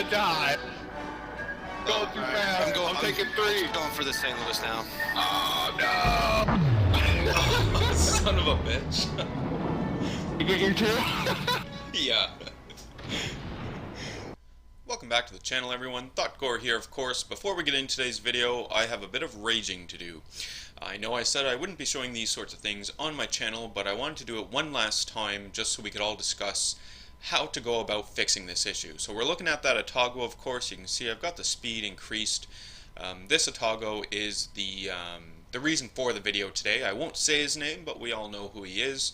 die. Go too fast. I'm taking 3. I'm going for the St. Louis now. Oh no! Son of a bitch. You get your 2? Yeah. Welcome back to the channel, everyone. Thotgor here, of course. Before we get into today's video, I have a bit of raging to do. I know I said I wouldn't be showing these sorts of things on my channel, but I wanted to do it one last time just so we could all discuss how to go about fixing this issue. So we're looking at that Thotgor, of course. You can see I've got the speed increased. This Thotgor is the reason for the video today. I won't say his name, but we all know who he is.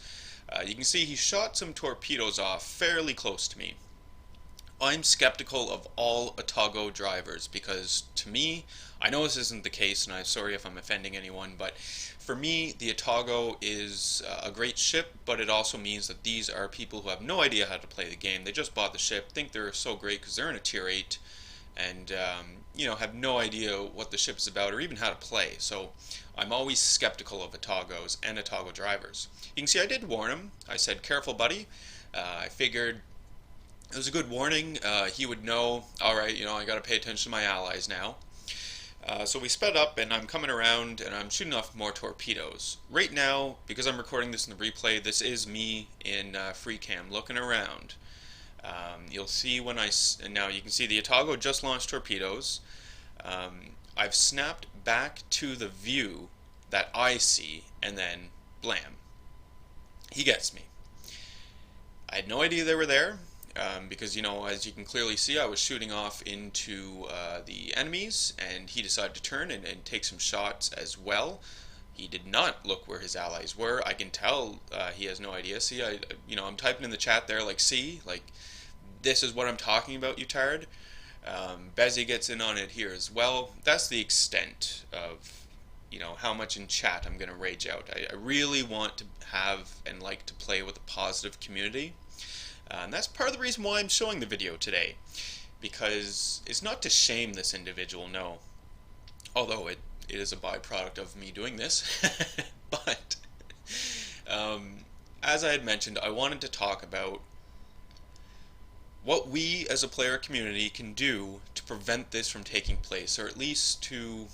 You can see he shot some torpedoes off fairly close to me. I'm skeptical of all Thotgor drivers because, to me, I know this isn't the case, and I'm sorry if I'm offending anyone, but for me, the Thotgor is a great ship, but it also means that these are people who have no idea how to play the game. They just bought the ship, think they're so great because they're in a tier 8, and you know, have no idea what the ship is about or even how to play. So I'm always skeptical of Thotgors and Thotgor drivers. You can see I did warn him. I said, "Careful, buddy." I figured it was a good warning. He would know, alright, you know, I gotta pay attention to my allies now. So we sped up, and I'm coming around, and I'm shooting off more torpedoes. Right now, because I'm recording this in the replay, this is me in free cam looking around. You'll see when now you can see the Thotgor just launched torpedoes. I've snapped back to the view that I see, and then blam. He gets me. I had no idea they were there. Because, you know, as you can clearly see, I was shooting off into the enemies, and he decided to turn and take some shots as well. He did not look where his allies were. I can tell he has no idea. See, I'm typing in the chat there, like, see, like, this is what I'm talking about, you tard. Bezzy gets in on it here as well. That's the extent of, you know, how much in chat I'm going to rage out. I really want to have and like to play with a positive community. And that's part of the reason why I'm showing the video today, because it's not to shame this individual, no, although it is a byproduct of me doing this, but as I had mentioned, I wanted to talk about what we as a player community can do to prevent this from taking place, or at least to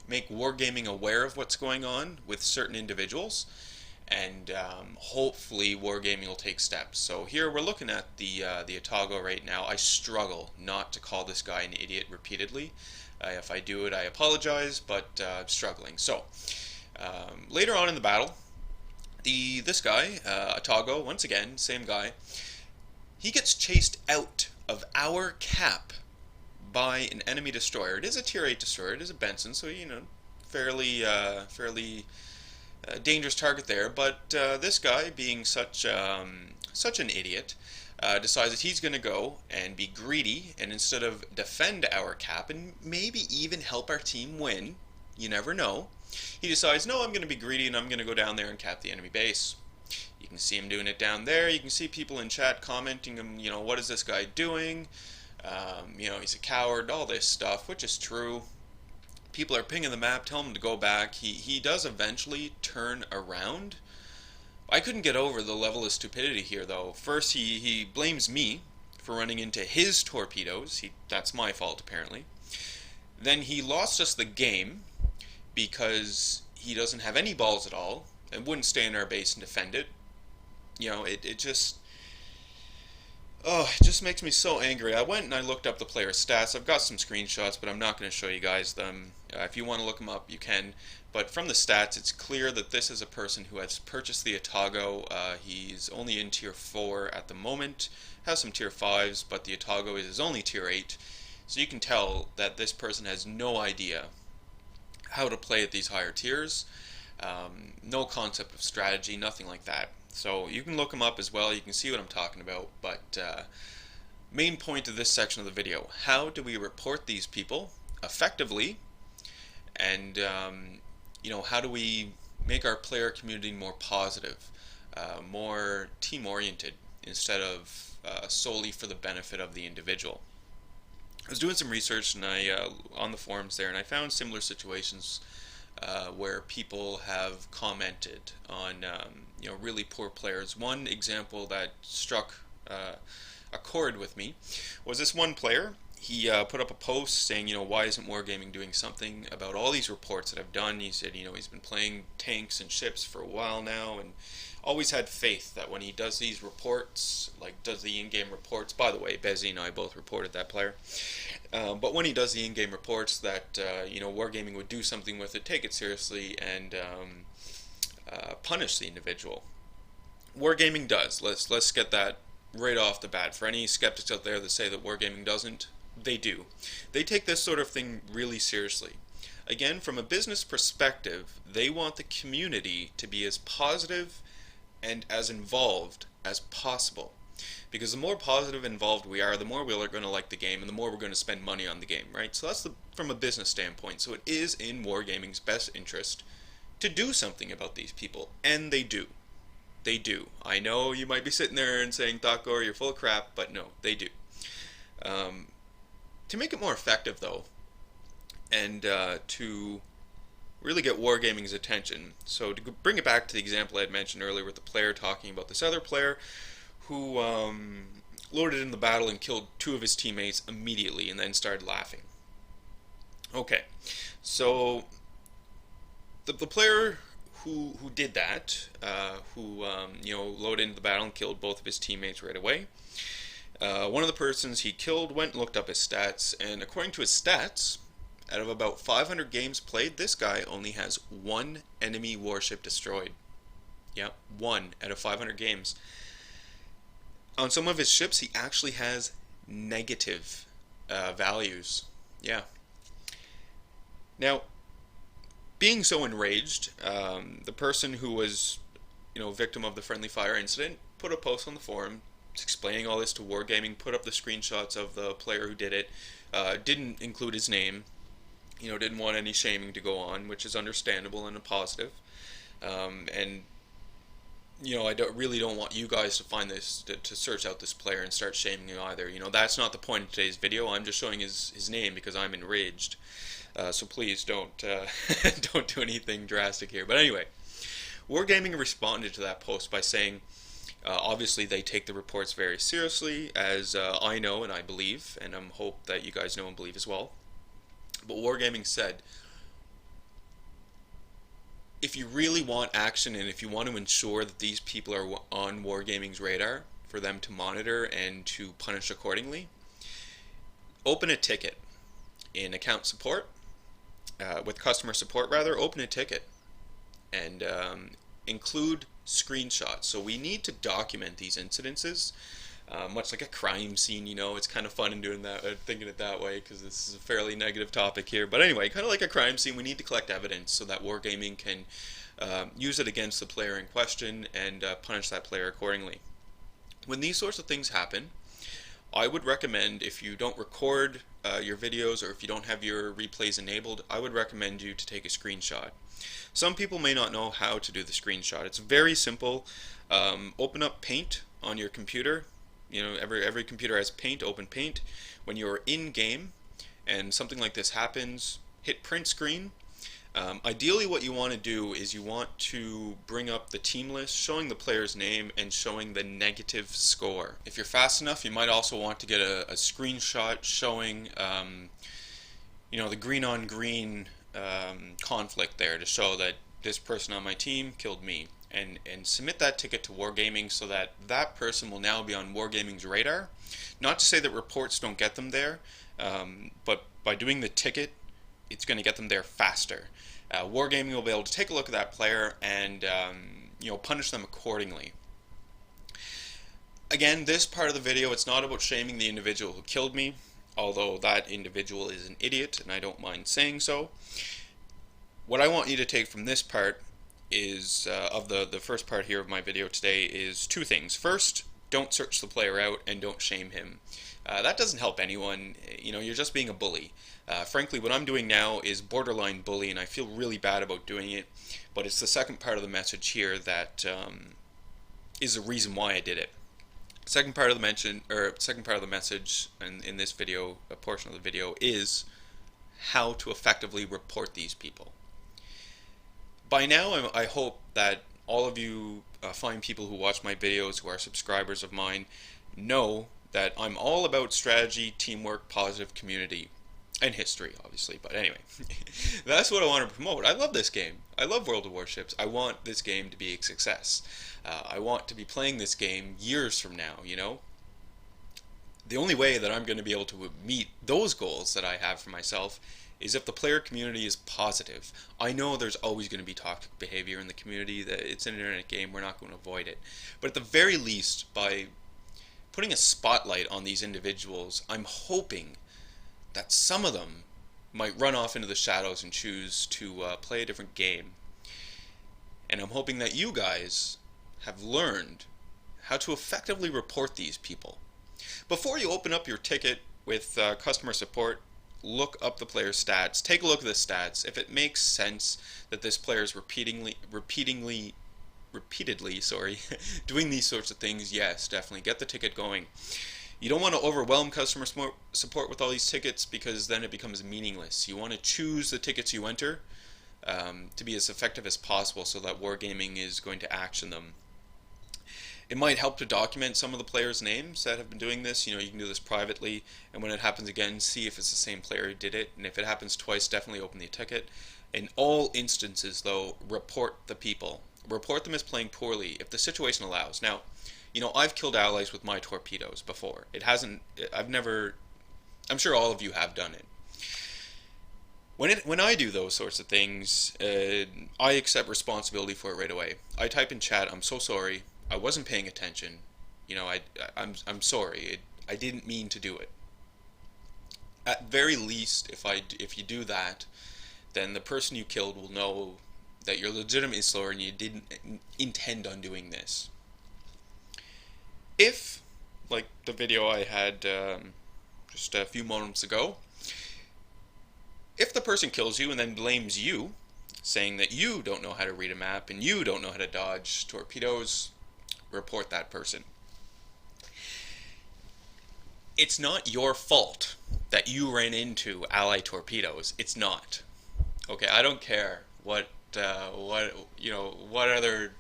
make wargaming aware of what's going on with certain individuals. And hopefully wargaming will take steps. So here we're looking at the Thotgor right now. I struggle not to call this guy an idiot repeatedly. If I do it, I apologize, but I'm struggling. So later on in the battle, this guy, Thotgor, once again, same guy, he gets chased out of our cap by an enemy destroyer. It is a tier 8 destroyer. It is a Benson, so, you know, fairly dangerous target there, but this guy, being such an idiot, decides that he's going to go and be greedy, and instead of defend our cap and maybe even help our team win, you never know, he decides, no, I'm going to be greedy and I'm going to go down there and cap the enemy base. You can see him doing it down there. You can see people in chat commenting, you know, what is this guy doing? You know, he's a coward, all this stuff, which is true. People are pinging the map, telling him to go back. He does eventually turn around. I couldn't get over the level of stupidity here, though. First, he blames me for running into his torpedoes. That's my fault, apparently. Then he lost us the game because he doesn't have any balls at all and wouldn't stay in our base and defend it. You know, it just... Oh, it just makes me so angry. I went and I looked up the player stats. I've got some screenshots, but I'm not going to show you guys them. If you want to look them up, you can. But from the stats, it's clear that this is a person who has purchased the Thotgor. He's only in tier 4 at the moment. Has some tier 5s, but the Thotgor is only tier 8. So you can tell that this person has no idea how to play at these higher tiers. No concept of strategy, nothing like that. So you can look them up as well, you can see what I'm talking about, but main point of this section of the video, how do we report these people effectively, and you know, how do we make our player community more positive, more team-oriented, instead of solely for the benefit of the individual. I was doing some research and on the forums there, and I found similar situations where people have commented on you know, really poor players. One example that struck a chord with me was this one player. he put up a post saying, why isn't Wargaming doing something about all these reports that I've done? He said, he's been playing tanks and ships for a while now, and always had faith that when he does these reports, like does the in-game reports, by the way, Bezzy and I both reported that player, but when he does the in-game reports that, Wargaming would do something with it, take it seriously, and punish the individual. Wargaming does. Let's get that right off the bat. For any skeptics out there that say that Wargaming doesn't, they do. They take this sort of thing really seriously. Again, from a business perspective, they want the community to be as positive and as involved as possible. Because the more positive and involved we are, the more we're going to like the game, and the more we're going to spend money on the game, right? So that's from a business standpoint. So it is in Wargaming's best interest to do something about these people, and they do. They do. I know you might be sitting there and saying, Thotgor, you're full of crap, but no, they do. To make it more effective, though, and to really get Wargaming's attention, so to bring it back to the example I had mentioned earlier with the player talking about this other player who loaded in the battle and killed 2 of his teammates immediately and then started laughing. Okay, so the player who did that, loaded into the battle and killed both of his teammates right away. One of the persons he killed went and looked up his stats, and according to his stats, out of about 500 games played, this guy only has 1 enemy warship destroyed. Yeah, 1 out of 500 games. On some of his ships, he actually has negative values. Yeah. Now, being so enraged, the person who was, victim of the friendly fire incident put a post on the forum explaining all this to Wargaming, put up the screenshots of the player who did it, didn't include his name, didn't want any shaming to go on, which is understandable and a positive. And I really don't want you guys to find this, to search out this player and start shaming him either. That's not the point of today's video. I'm just showing his name because I'm enraged. So please don't don't do anything drastic here. But anyway, Wargaming responded to that post by saying, obviously they take the reports very seriously, as I know and I believe, and I hope that you guys know and believe as well. But Wargaming said, if you really want action and if you want to ensure that these people are on Wargaming's radar for them to monitor and to punish accordingly, open a ticket in account support, with customer support rather, open a ticket and include screenshots. So we need to document these incidences, much like a crime scene. It's kind of fun in doing that, thinking it that way, because this is a fairly negative topic here. But anyway, kind of like a crime scene, we need to collect evidence so that Wargaming can use it against the player in question and punish that player accordingly. When these sorts of things happen, I would recommend, if you don't record your videos or if you don't have your replays enabled, I would recommend you to take a screenshot. Some people may not know how to do the screenshot. It's very simple. Open up Paint on your computer. Every computer has Paint. Open Paint. When you're in game and something like this happens, hit print screen. Ideally what you want to do is you want to bring up the team list showing the player's name and showing the negative score. If you're fast enough, you might also want to get a screenshot showing the green on green conflict there to show that this person on my team killed me, and submit that ticket to Wargaming so that that person will now be on Wargaming's radar. Not to say that reports don't get them there, but by doing the ticket, it's going to get them there faster. Wargaming will be able to take a look at that player and punish them accordingly. Again, this part of the video, it's not about shaming the individual who killed me, although that individual is an idiot and I don't mind saying so. What I want you to take from this part is, of the first part here of my video today, is 2 things. First, don't search the player out and don't shame him. That doesn't help anyone. You're just being a bully. Frankly, what I'm doing now is borderline bully, and I feel really bad about doing it. But it's the second part of the message here that is the reason why I did it. Second part of the message in this video, a portion of the video, is how to effectively report these people. By now, I hope that all of you fine people who watch my videos, who are subscribers of mine, know that I'm all about strategy, teamwork, positive community, and history, obviously. But anyway, that's what I want to promote. I love this game. I love World of Warships. I want this game to be a success. I want to be playing this game years from now, you know? The only way that I'm going to be able to meet those goals that I have for myself is if the player community is positive. I know there's always going to be toxic behavior in the community. That it's an internet game, we're not going to avoid it. But at the very least, by putting a spotlight on these individuals, I'm hoping that some of them might run off into the shadows and choose to play a different game. And I'm hoping that you guys have learned how to effectively report these people. Before you open up your ticket with customer support, look up the player's stats. Take a look at the stats. If it makes sense that this player is repeatedly, doing these sorts of things, yes, definitely get the ticket going. You don't want to overwhelm customer support with all these tickets, because then it becomes meaningless. You want to choose the tickets you enter to be as effective as possible, so that Wargaming is going to action them. It might help to document some of the players' names that have been doing this. You know, you can do this privately, and when it happens again, see if it's the same player who did it. And if it happens twice, definitely open the ticket. In all instances, though, report the people. Report them as playing poorly if the situation allows. Now, you know, I've killed allies with my torpedoes before. I'm sure all of you have done it. When I do those sorts of things, I accept responsibility for it right away. I type in chat, "I'm so sorry. I wasn't paying attention. You know, I'm sorry. I didn't mean to do it." At very least, if you do that, then the person you killed will know that you're legitimately slower and you didn't intend on doing this. If, like the video I had just a few moments ago, if the person kills you and then blames you, saying that you don't know how to read a map and you don't know how to dodge torpedoes, report that person. It's not your fault that you ran into ally torpedoes. It's not. Okay, I don't care what other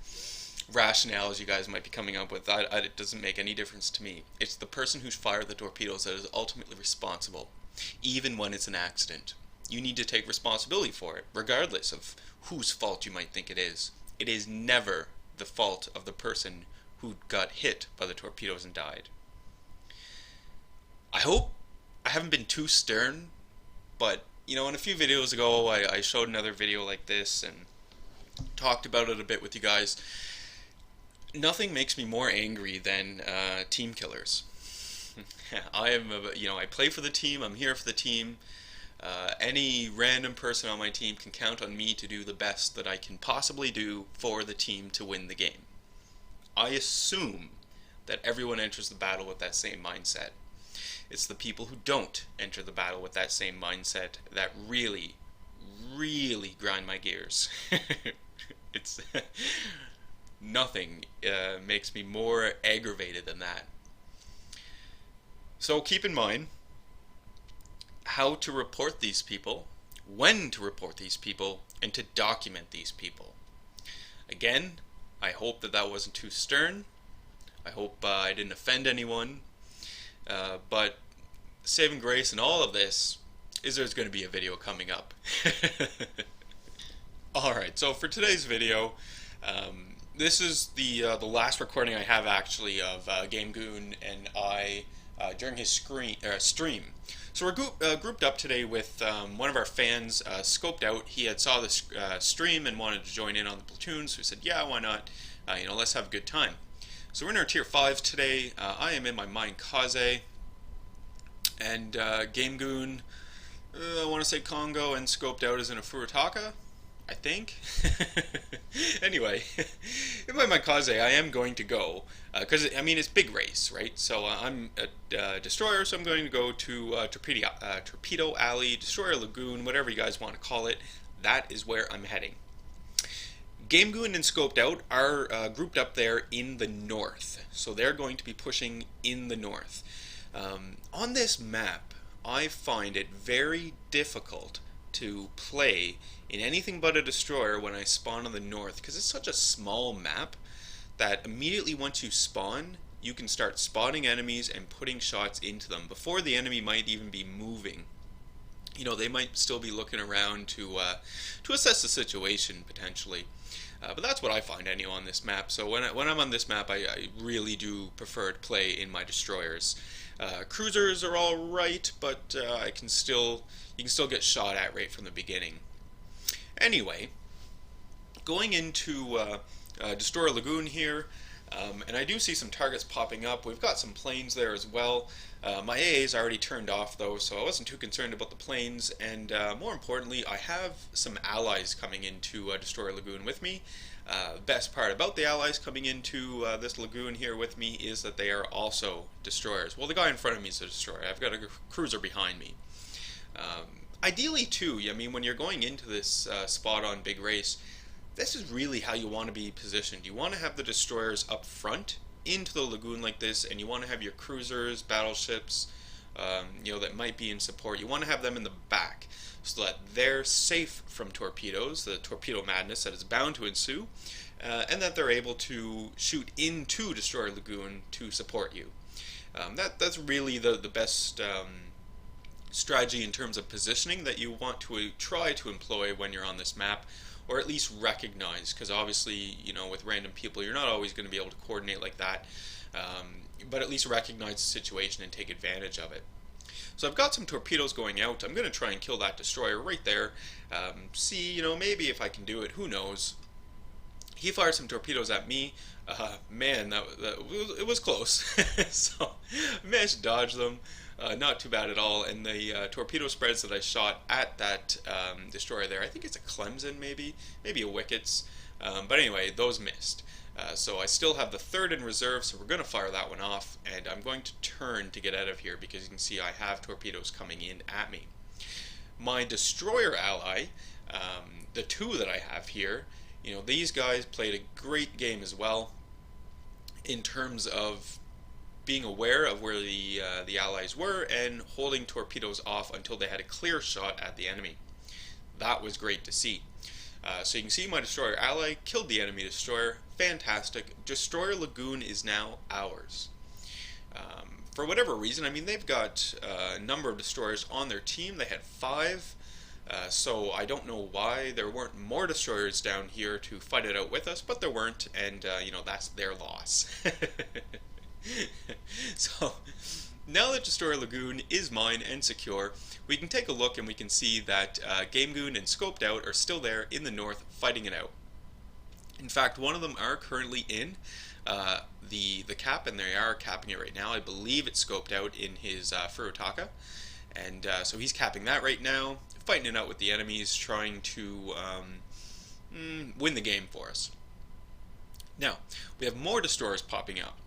rationales you guys might be coming up with. It doesn't make any difference to me. It's the person who's fired the torpedoes that is ultimately responsible, even when it's an accident. You need to take responsibility for it, regardless of whose fault you might think it is. It is never the fault of the person who got hit by the torpedoes and died. I hope I haven't been too stern, but, you know, in a few videos ago, I showed another video like this and talked about it a bit with you guys. Nothing makes me more angry than team killers. I play for the team, I'm here for the team. Any random person on my team can count on me to do the best that I can possibly do for the team to win the game. I assume that everyone enters the battle with that same mindset. It's the people who don't enter the battle with that same mindset that really, really grind my gears. It's nothing makes me more aggravated than that. So keep in mind how to report these people, when to report these people, and to document these people. Again, I hope that wasn't too stern. I hope I didn't offend anyone. But saving grace in all of this is there's going to be a video coming up. Alright, so for today's video, this is the last recording I have actually of GameGoon and I during his stream. So we're grouped up today with one of our fans, Scoped Out. He had saw this stream and wanted to join in on the platoon, so he said, yeah, why not? Let's have a good time. So we're in our tier 5 today. I am in my Mine Kaze, and GameGoon, I want to say Congo, and Scoped Out is in a Furitaka, I think. Anyway, in my Mine Kaze, I am going to go, because, it's big race, right? So I'm a destroyer, so I'm going to go to Torpedo Alley, Destroyer Lagoon, whatever you guys want to call it. That is where I'm heading. GameGoon and Scoped Out are grouped up there in the north, so they're going to be pushing in the north. On this map, I find it very difficult to play in anything but a destroyer when I spawn on the north, because it's such a small map that immediately once you spawn, you can start spotting enemies and putting shots into them before the enemy might even be moving. You know, they might still be looking around to assess the situation potentially. But that's what I find anyway on this map. So when I'm on this map, I really do prefer to play in my destroyers. Cruisers are all right, but you can still get shot at right from the beginning. Anyway, going into Destroyer Lagoon here, and I do see some targets popping up. We've got some planes there as well. My AA is already turned off though, so I wasn't too concerned about the planes, and more importantly, I have some allies coming into Destroyer Lagoon with me. The best part about the allies coming into this lagoon here with me is that they are also destroyers. Well, the guy in front of me is a destroyer. I've got a cruiser behind me. Ideally too, I mean, when you're going into this spot on Big Race, this is really how you want to be positioned. You want to have the destroyers up front into the lagoon like this, and you want to have your cruisers, battleships, you know, that might be in support. You want to have them in the back so that they're safe from torpedoes, the torpedo madness that is bound to ensue, and that they're able to shoot into Destroyer Lagoon to support you. That's really the best strategy in terms of positioning that you want to try to employ when you're on this map, or at least recognize, because obviously, you know, with random people you're not always going to be able to coordinate like that, but at least recognize the situation and take advantage of it. So I've got some torpedoes going out. I'm going to try and kill that destroyer right there. See, you know, maybe if I can do it, who knows. He fired some torpedoes at me. Man, it was close. So I managed to dodge them. Not too bad at all. And the torpedo spreads that I shot at that destroyer there, I think it's a Clemson maybe a Wickets. But anyway, those missed. So I still have the third in reserve, so we're going to fire that one off. And I'm going to turn to get out of here because you can see I have torpedoes coming in at me. My destroyer ally, the two that I have here, you know, these guys played a great game as well in terms of being aware of where the allies were and holding torpedoes off until they had a clear shot at the enemy. That was great to see. So you can see my destroyer ally killed the enemy destroyer. Fantastic. Destroyer Lagoon is now ours. For whatever reason, I mean, they've got a number of destroyers on their team. They had 5. So I don't know why there weren't more destroyers down here to fight it out with us, but there weren't, and you know, that's their loss. So now that Destroyer Lagoon is mine and secure, we can take a look and we can see that Game Goon and Scoped Out are still there in the north fighting it out. In fact, one of them are currently in the cap, and they are capping it right now. I believe it's Scoped Out in his Furutaka, and so he's capping that right now, fighting it out with the enemies, trying to win the game for us. Now, we have more destroyers popping up.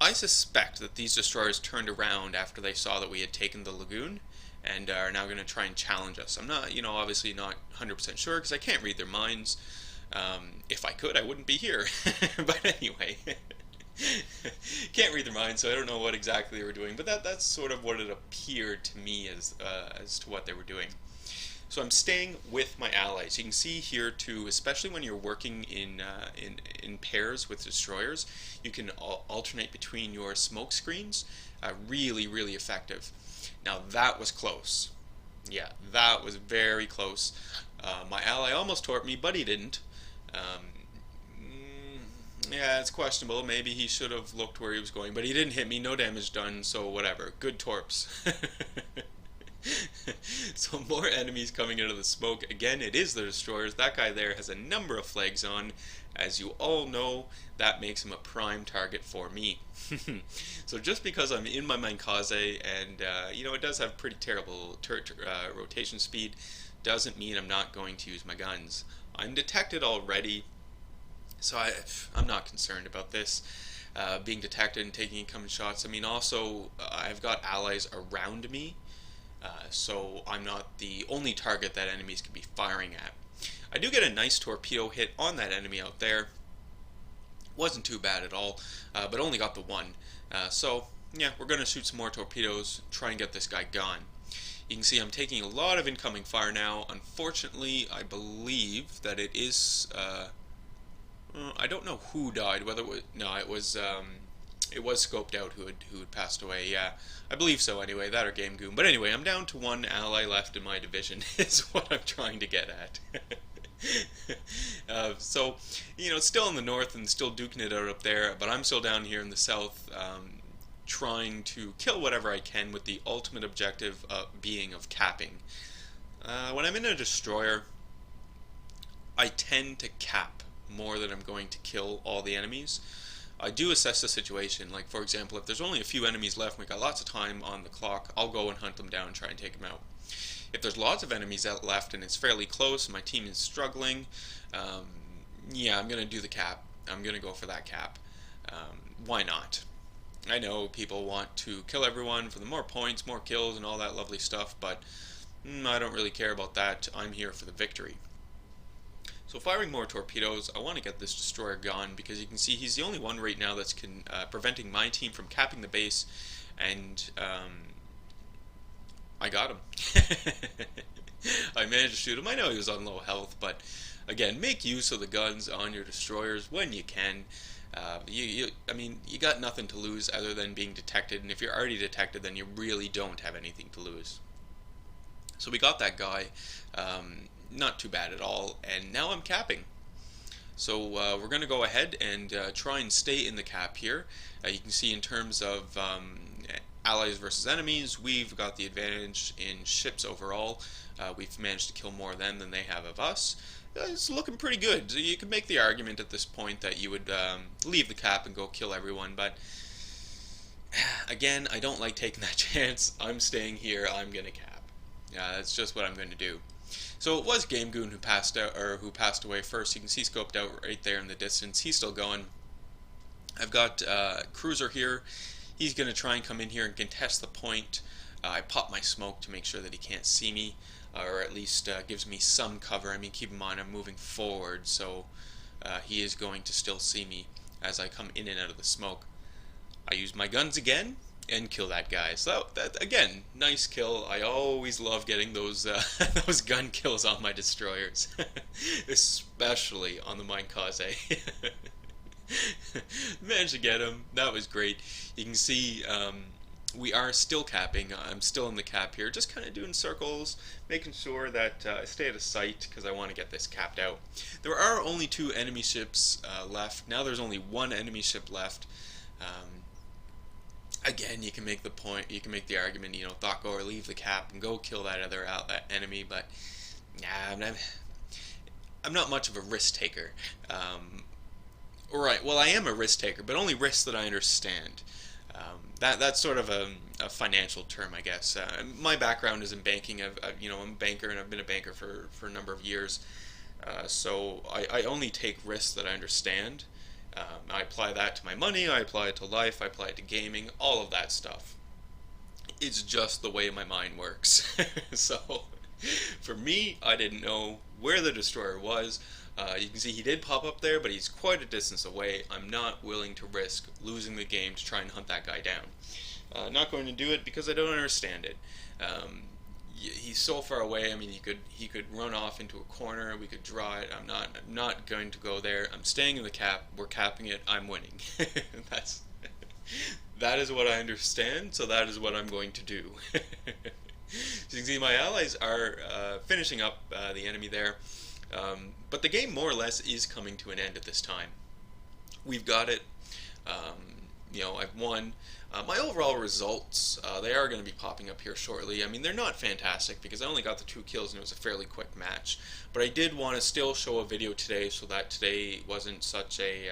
I suspect that these destroyers turned around after they saw that we had taken the lagoon and are now going to try and challenge us. I'm not, you know, obviously not 100% sure because I can't read their minds. If I could, I wouldn't be here. But anyway, can't read their minds, so I don't know what exactly they were doing. But that's sort of what it appeared to me as to what they were doing. So I'm staying with my allies. You can see here too, especially when you're working in pairs with destroyers, you can alternate between your smoke screens. Really, really effective. Now that was close. Yeah, that was very close. My ally almost torped me, but he didn't. Yeah, it's questionable. Maybe he should have looked where he was going, but he didn't hit me. No damage done, so whatever. Good torps. So more enemies coming out of the smoke. Again, it is the destroyers. That guy there has a number of flags on. As you all know, that makes him a prime target for me. So just because I'm in my Mankaze and you know, it does have pretty terrible rotation speed, doesn't mean I'm not going to use my guns. I'm detected already, so I'm not concerned about this being detected and taking incoming shots. I mean, also I've got allies around me. So I'm not the only target that enemies can be firing at. I do get a nice torpedo hit on that enemy out there. Wasn't too bad at all, but only got the one. So yeah, we're going to shoot some more torpedoes, try and get this guy gone. You can see I'm taking a lot of incoming fire now. Unfortunately, I believe that it is... I don't know who died, whether it was... No, it It was scoped out who had passed away. Yeah, I believe so. Anyway, that or Game Goon. But anyway, I'm down to one ally left in my division. Is what I'm trying to get at. So, still in the north and still duking it out up there, but I'm still down here in the south, trying to kill whatever I can with the ultimate objective being of capping. When I'm in a destroyer, I tend to cap more than I'm going to kill all the enemies. I do assess the situation. Like, for example, if there's only a few enemies left and we got lots of time on the clock, I'll go and hunt them down and try and take them out. If there's lots of enemies left and it's fairly close and my team is struggling, yeah, I'm going to do the cap. I'm going to go for that cap. Why not? I know people want to kill everyone for the more points, more kills, and all that lovely stuff, but I don't really care about that. I'm here for the victory. So firing more torpedoes, I want to get this destroyer gone because you can see he's the only one right now that's preventing my team from capping the base, and I got him. I managed to shoot him. I know he was on low health, but again, make use of the guns on your destroyers when you can. I mean, you got nothing to lose other than being detected, and if you're already detected, then you really don't have anything to lose. So we got that guy. Not too bad at all, and now I'm capping. So we're going to go ahead and try and stay in the cap here. You can see in terms of allies versus enemies, we've got the advantage in ships overall. We've managed to kill more of them than they have of us. It's looking pretty good. You could make the argument at this point that you would leave the cap and go kill everyone, but again, I don't like taking that chance. I'm staying here. I'm going to cap. That's just what I'm going to do. So it was Game Goon who passed out, or who passed away first. You can see scoped out right there in the distance. He's still going. I've got Cruiser here. He's going to try and come in here and contest the point. I pop my smoke to make sure that he can't see me, or at least gives me some cover. I mean, keep in mind I'm moving forward, so he is going to still see me as I come in and out of the smoke. I use my guns again and kill that guy. So that again, nice kill. I always love getting those those gun kills on my destroyers, especially on the Mine Kaze. Managed to get him. That was great. You can see we are still capping. I'm still in the cap here, just kind of doing circles, making sure that I stay out of sight because I want to get this capped out. There are only 2 enemy ships left. Now there's only 1 enemy ship left. Again, you can make the point, you can make the argument, Thotgor, leave the cap and go kill that other enemy, but nah, I'm not much of a risk taker. Right, well, I am a risk taker, but only risks that I understand. That's sort of a financial term, I guess. My background is in banking. I'm a banker, and I've been a banker for a number of years. So I only take risks that I understand. I apply that to my money, I apply it to life, I apply it to gaming, all of that stuff. It's just the way my mind works. So, for me, I didn't know where the destroyer was. You can see he did pop up there, but he's quite a distance away. I'm not willing to risk losing the game to try and hunt that guy down. Not going to do it because I don't understand it. He's so far away. I mean, he could run off into a corner. We could draw it. I'm not going to go there. I'm staying in the cap. We're capping it. I'm winning. That is what I understand. So that is what I'm going to do. So you can see my allies are finishing up the enemy there, but the game more or less is coming to an end at this time. We've got it. I've won. My overall results, they are going to be popping up here shortly. I mean, they're not fantastic because I only got the 2 kills and it was a fairly quick match. But I did want to still show a video today so that today wasn't such a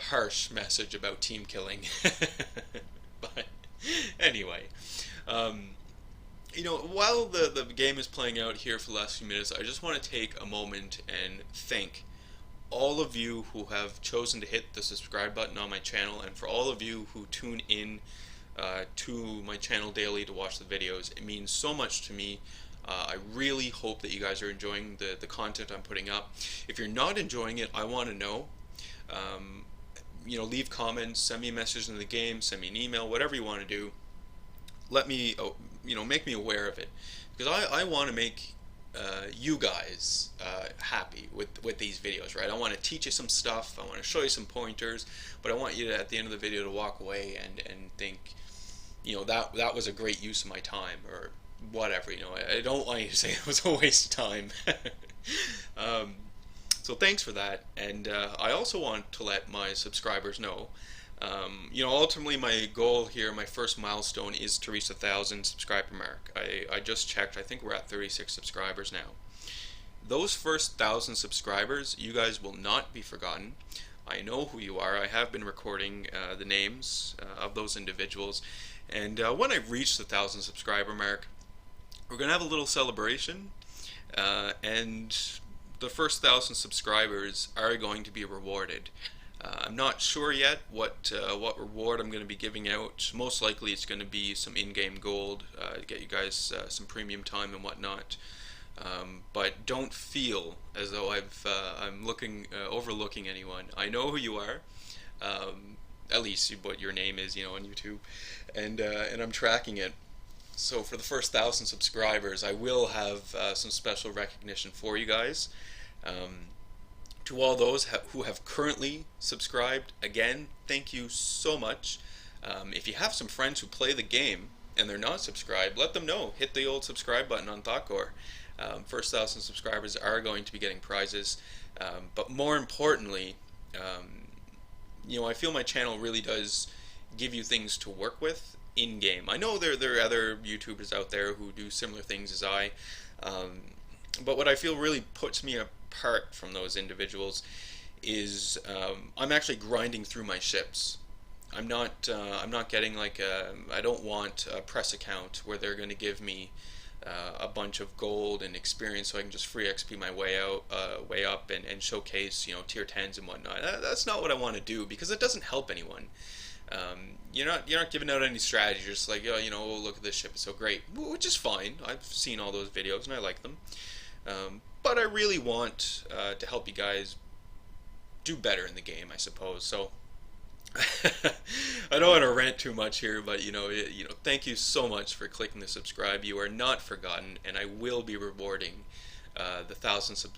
harsh message about team killing. But anyway, while the game is playing out here for the last few minutes, I just want to take a moment and thank all of you who have chosen to hit the subscribe button on my channel, and for all of you who tune in to my channel daily to watch the videos. It means so much to me. I really hope that you guys are enjoying the content I'm putting up. If you're not enjoying it, I want to know. Leave comments, send me a message in the game, send me an email, whatever you want to do. Let me, make me aware of it, because I want to make you guys happy with these videos, right? I want to teach you some stuff, I want to show you some pointers, but I want you to, at the end of the video, to walk away and think, you know, that was a great use of my time, or whatever. You know, I don't want you to say it was a waste of time. So thanks for that, and I also want to let my subscribers know, you know, ultimately my goal here, my first milestone, is to reach the 1,000 subscriber mark. I just checked, I think we're at 36 subscribers now. Those first 1,000 subscribers, you guys will not be forgotten. I know who you are. I have been recording the names of those individuals, and when I reach the 1,000 subscriber mark, we're going to have a little celebration, and the first 1,000 subscribers are going to be rewarded. I'm not sure yet what reward I'm going to be giving out. Most likely it's going to be some in-game gold to get you guys some premium time and whatnot. But don't feel as though I'm overlooking anyone. I know who you are, at least what your name is, you know, on YouTube, and I'm tracking it. So for the first 1,000 subscribers, I will have some special recognition for you guys. To all those who have currently subscribed, again, thank you so much. If you have some friends who play the game and they're not subscribed, let them know. Hit the old subscribe button on Thotgor. First 1,000 subscribers are going to be getting prizes, but more importantly, you know, I feel my channel really does give you things to work with in game. I know there are other YouTubers out there who do similar things as I, but what I feel really puts me apart from those individuals is I'm actually grinding through my ships. I'm not getting like I don't want a press account where they're going to give me a bunch of gold and experience so I can just free XP my way up and showcase, you know, tier 10s and whatnot. That's not what I want to do, because it doesn't help anyone. You're not giving out any strategy. You're just like, oh, you know, oh, look at this ship, it's so great, which is fine. I've seen all those videos and I like them. But I really want to help you guys do better in the game, I suppose. So I don't want to rant too much here, but you know, thank you so much for clicking the subscribe. You are not forgotten, and I will be rewarding the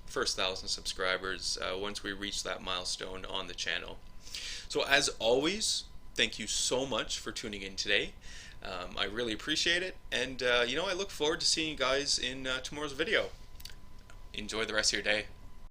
first 1,000 subscribers once we reach that milestone on the channel. So as always, thank you so much for tuning in today. I really appreciate it, and you know, I look forward to seeing you guys in tomorrow's video. Enjoy the rest of your day.